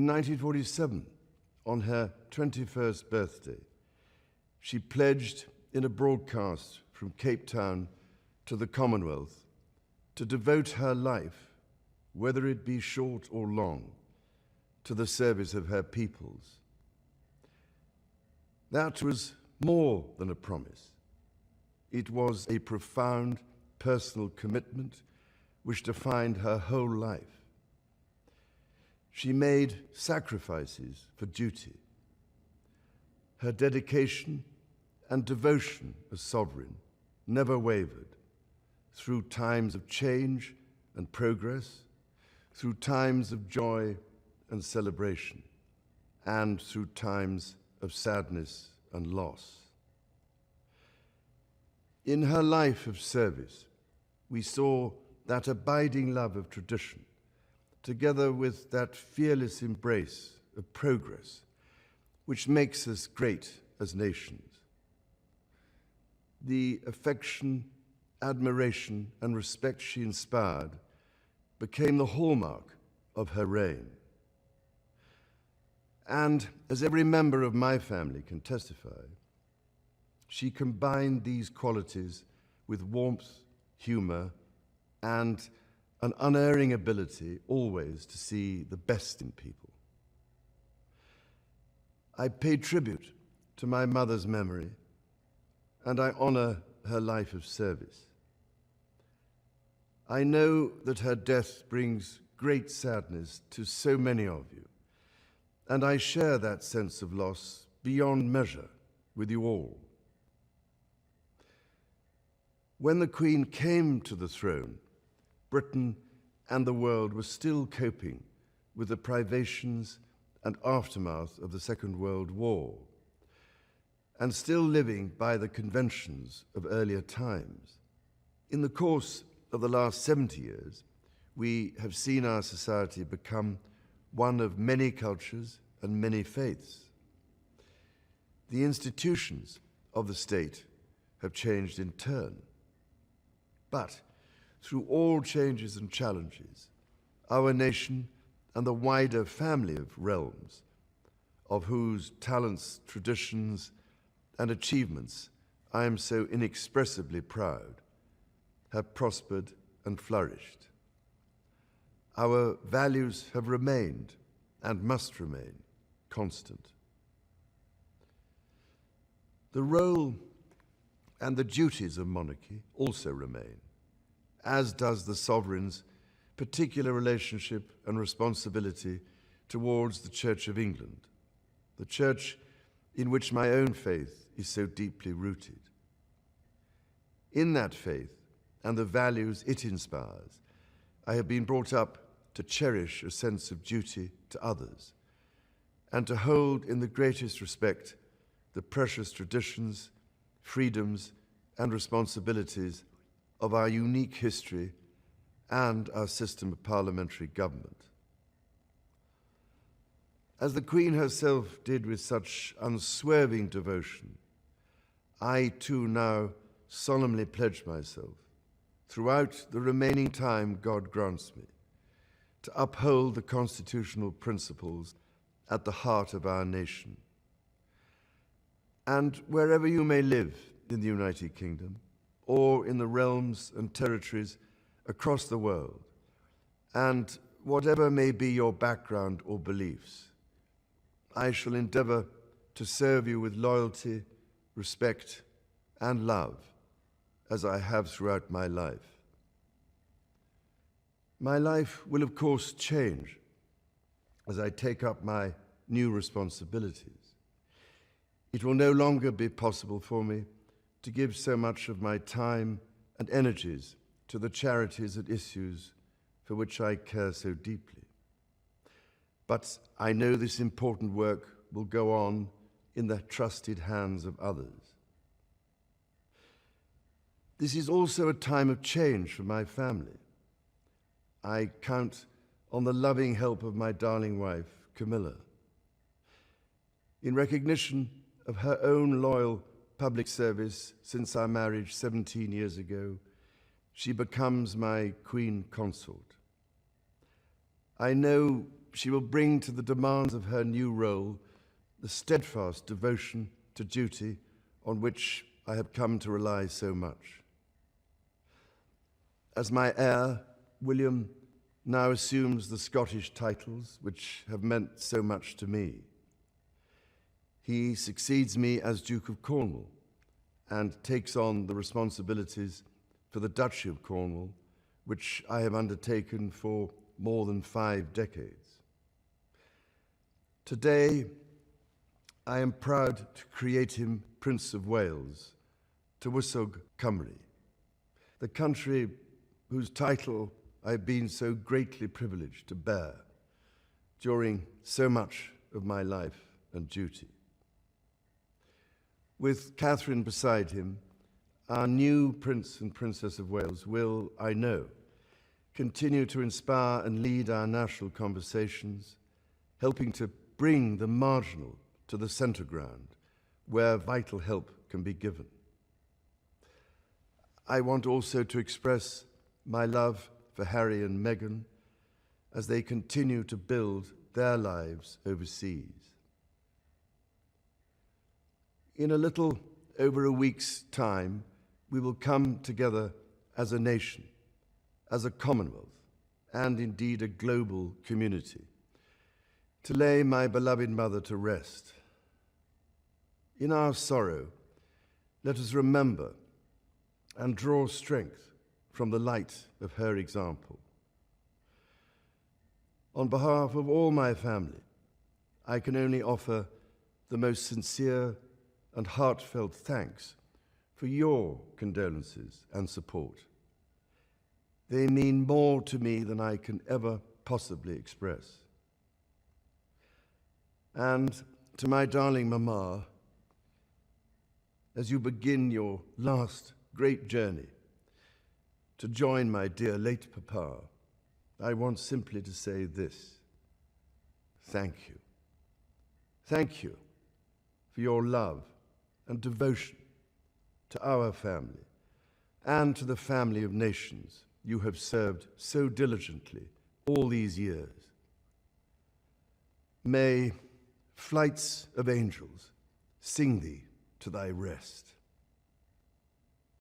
In 1947, on her 21st birthday, she pledged in a broadcast from Cape Town to the Commonwealth to devote her life, whether it be short or long, to the service of her peoples. That was more than a promise. It was a profound personal commitment which defined her whole life. She made sacrifices for duty. Her dedication and devotion as sovereign never wavered through times of change and progress, through times of joy and celebration, and through times of sadness and loss. In her life of service, we saw that abiding love of tradition, together with that fearless embrace of progress, which makes us great as nations. The affection, admiration, and respect she inspired became the hallmark of her reign. And as every member of my family can testify, she combined these qualities with warmth, humor, and an unerring ability always to see the best in people. I pay tribute to my mother's memory, and I honor her life of service. I know that her death brings great sadness to so many of you, and I share that sense of loss beyond measure with you all. When the Queen came to the throne, Britain and the world were still coping with the privations and aftermath of the Second World War, and still living by the conventions of earlier times. In the course of the last 70 years, we have seen our society become one of many cultures and many faiths. The institutions of the state have changed in turn. But through all changes and challenges, our nation and the wider family of realms, of whose talents, traditions, and achievements I am so inexpressibly proud, have prospered and flourished. Our values have remained and must remain constant. The role and the duties of monarchy also remain, as does the sovereign's particular relationship and responsibility towards the Church of England, the church in which my own faith is so deeply rooted. In that faith and the values it inspires, I have been brought up to cherish a sense of duty to others and to hold in the greatest respect the precious traditions, freedoms, and responsibilities of our unique history and our system of parliamentary government. As the Queen herself did with such unswerving devotion, I too now solemnly pledge myself, throughout the remaining time God grants me, to uphold the constitutional principles at the heart of our nation. And wherever you may live in the United Kingdom, or in the realms and territories across the world, and whatever may be your background or beliefs, I shall endeavor to serve you with loyalty, respect, and love, as I have throughout my life. My life will, of course, change as I take up my new responsibilities. It will no longer be possible for me to give so much of my time and energies to the charities and issues for which I care so deeply. But I know this important work will go on in the trusted hands of others. This is also a time of change for my family. I count on the loving help of my darling wife, Camilla. In recognition of her own loyal public service since our marriage 17 years ago, she becomes my Queen Consort. I know she will bring to the demands of her new role the steadfast devotion to duty on which I have come to rely so much. As my heir, William now assumes the Scottish titles which have meant so much to me. He succeeds me as Duke of Cornwall and takes on the responsibilities for the Duchy of Cornwall, which I have undertaken for more than 5 decades. Today, I am proud to create him Prince of Wales, Tywysog Cymru, the country whose title I've been so greatly privileged to bear during so much of my life and duty. With Catherine beside him, our new Prince and Princess of Wales will, I know, continue to inspire and lead our national conversations, helping to bring the marginal to the centre ground, where vital help can be given. I want also to express my love for Harry and Meghan as they continue to build their lives overseas. In a little over a week's time, we will come together as a nation, as a Commonwealth, and indeed a global community, to lay my beloved mother to rest. In our sorrow, let us remember and draw strength from the light of her example. On behalf of all my family, I can only offer the most sincere and heartfelt thanks for your condolences and support. They mean more to me than I can ever possibly express. And to my darling Mama, as you begin your last great journey to join my dear late Papa, I want simply to say this: thank you. Thank you for your love and devotion to our family and to the family of nations you have served so diligently all these years. May flights of angels sing thee to thy rest.